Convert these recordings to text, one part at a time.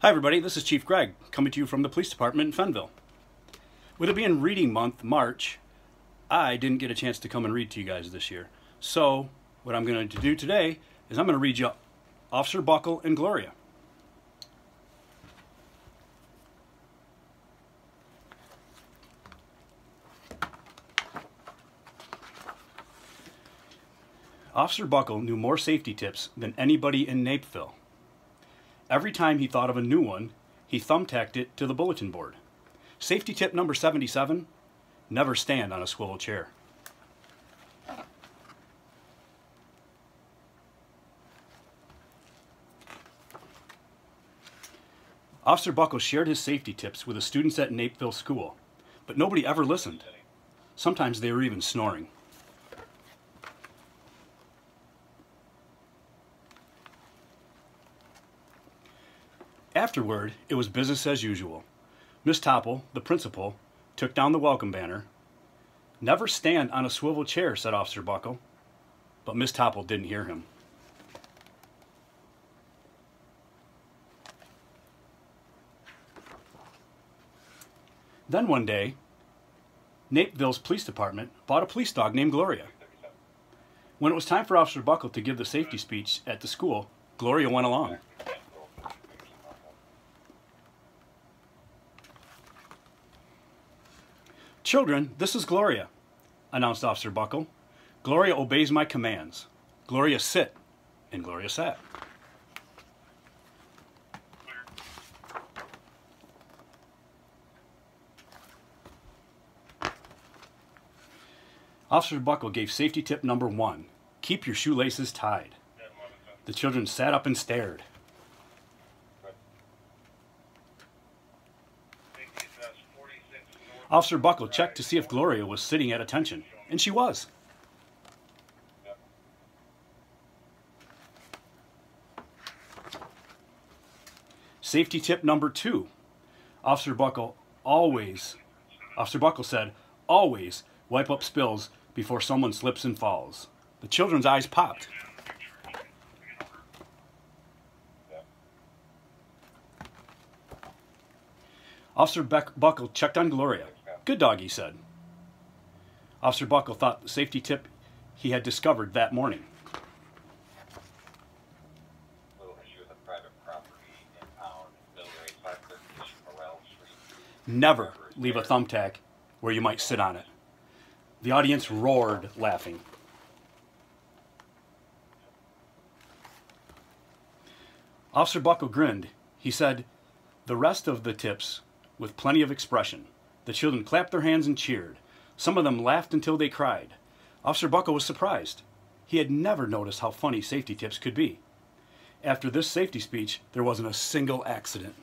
Hi everybody, this is Chief Greg, coming to you from the police department in Fennville. With it being reading month, March, I didn't get a chance to come and read to you guys this year. So, what I'm going to do today is I'm going to read you Officer Buckle and Gloria. Officer Buckle knew more safety tips than anybody in Napeville. Every time he thought of a new one, he thumbtacked it to the bulletin board. Safety tip number 77, never stand on a swivel chair. Officer Buckle shared his safety tips with the students at Napeville School, but nobody ever listened. Sometimes they were even snoring. Afterward, it was business as usual. Miss Topple, the principal, took down the welcome banner. "Never stand on a swivel chair," said Officer Buckle, but Miss Topple didn't hear him. Then one day, Napeville's police department bought a police dog named Gloria. When it was time for Officer Buckle to give the safety speech at the school, Gloria went along. "Children, this is Gloria," announced Officer Buckle. "Gloria obeys my commands. Gloria, sit." And Gloria sat. Officer Buckle gave safety tip number 1, keep your shoelaces tied. The children sat up and stared. Officer Buckle checked to see if Gloria was sitting at attention, and she was. Safety tip number 2, Officer Buckle said, always wipe up spills before someone slips and falls. The children's eyes popped. Officer Buckle checked on Gloria. "Good dog," he said. Officer Buckle thought the safety tip he had discovered that morning. Never leave a thumbtack where you might sit on it. The audience roared, laughing. Officer Buckle grinned. He said the rest of the tips with plenty of expression. The children clapped their hands and cheered. Some of them laughed until they cried. Officer Buckle was surprised. He had never noticed how funny safety tips could be. After this safety speech, there wasn't a single accident.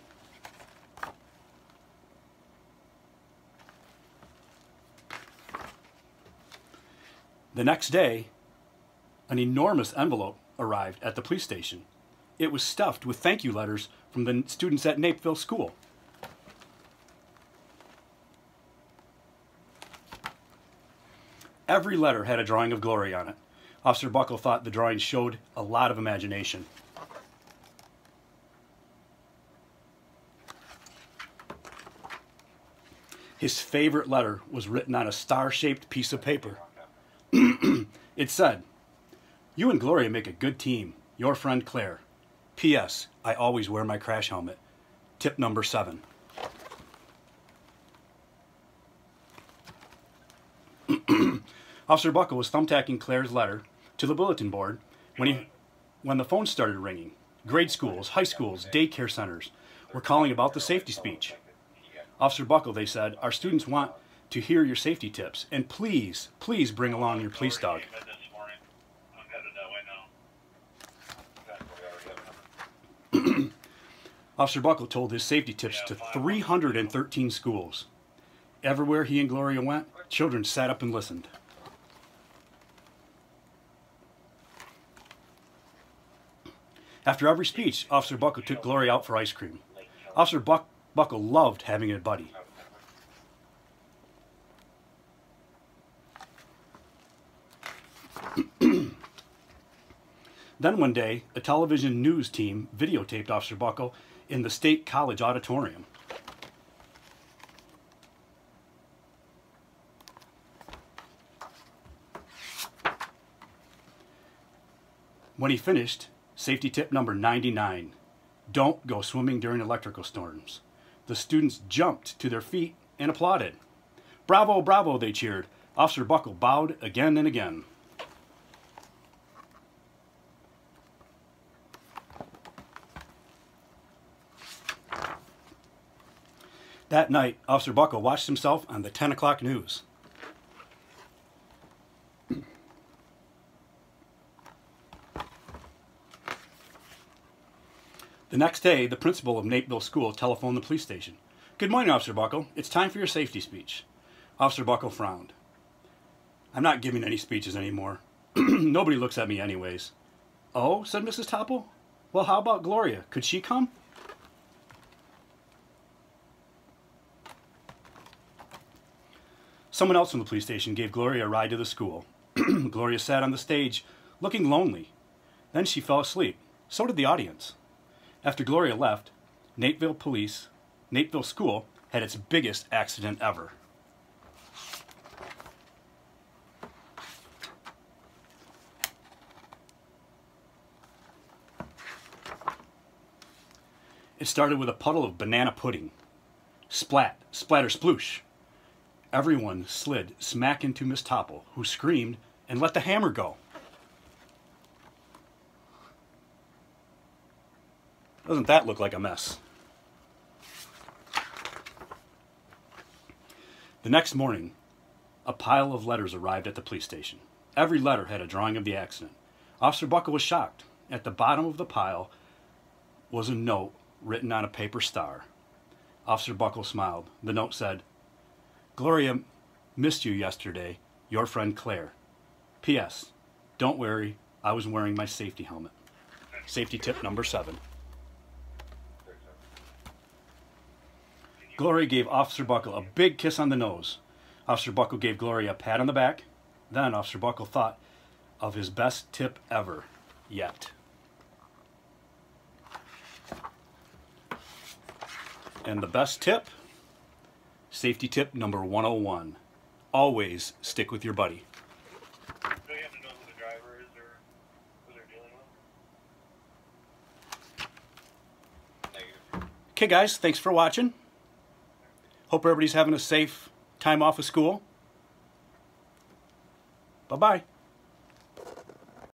The next day, an enormous envelope arrived at the police station. It was stuffed with thank you letters from the students at Napeville School. Every letter had a drawing of Gloria on it. Officer Buckle thought the drawing showed a lot of imagination. His favorite letter was written on a star-shaped piece of paper. It said, "You and Gloria make a good team. Your friend Claire. P.S. I always wear my crash helmet. Tip number 7. Officer Buckle was thumbtacking Claire's letter to the bulletin board when the phone started ringing. Grade schools, high schools, daycare centers were calling about the safety speech. "Officer Buckle," they said, "our students want to hear your safety tips, and please, please bring along your police dog." Officer Buckle told his safety tips to 313 schools. Everywhere he and Gloria went, children sat up and listened. After every speech, Officer Buckle took Gloria out for ice cream. Officer Buckle loved having a buddy. Then one day, a television news team videotaped Officer Buckle in the State College auditorium. When he finished, safety tip number 99, don't go swimming during electrical storms. The students jumped to their feet and applauded. Bravo, bravo, they cheered. Officer Buckle bowed again and again. That night, Officer Buckle watched himself on the 10 o'clock news. The next day, the principal of Fennville School telephoned the police station. Good morning, Officer Buckle. It's time for your safety speech. Officer Buckle frowned. I'm not giving any speeches anymore. Nobody looks at me anyways. Oh, said Mrs. Topple. Well, how about Gloria? Could she come? Someone else from the police station gave Gloria a ride to the school. Gloria sat on the stage, looking lonely. Then she fell asleep. So did the audience. After Gloria left, Fennville School had its biggest accident ever. It started with a puddle of banana pudding. Splat, splatter, sploosh. Everyone slid smack into Miss Topple, who screamed and let the hammer go. Doesn't that look like a mess? The next morning, a pile of letters arrived at the police station. Every letter had a drawing of the accident. Officer Buckle was shocked. At the bottom of the pile was a note written on a paper star. Officer Buckle smiled. The note said, Gloria missed you yesterday. Your friend Claire. P.S. Don't worry, I was wearing my safety helmet. Safety tip number 7. Gloria gave Officer Buckle a big kiss on the nose. Officer Buckle gave Gloria a pat on the back. Then Officer Buckle thought of his best tip ever yet. And the best tip? Safety tip number 101. Always stick with your buddy. Do you have to know who the driver is or who they're dealing with? Negative. Okay guys, thanks for watching. Hope everybody's having a safe time off of school. Bye-bye.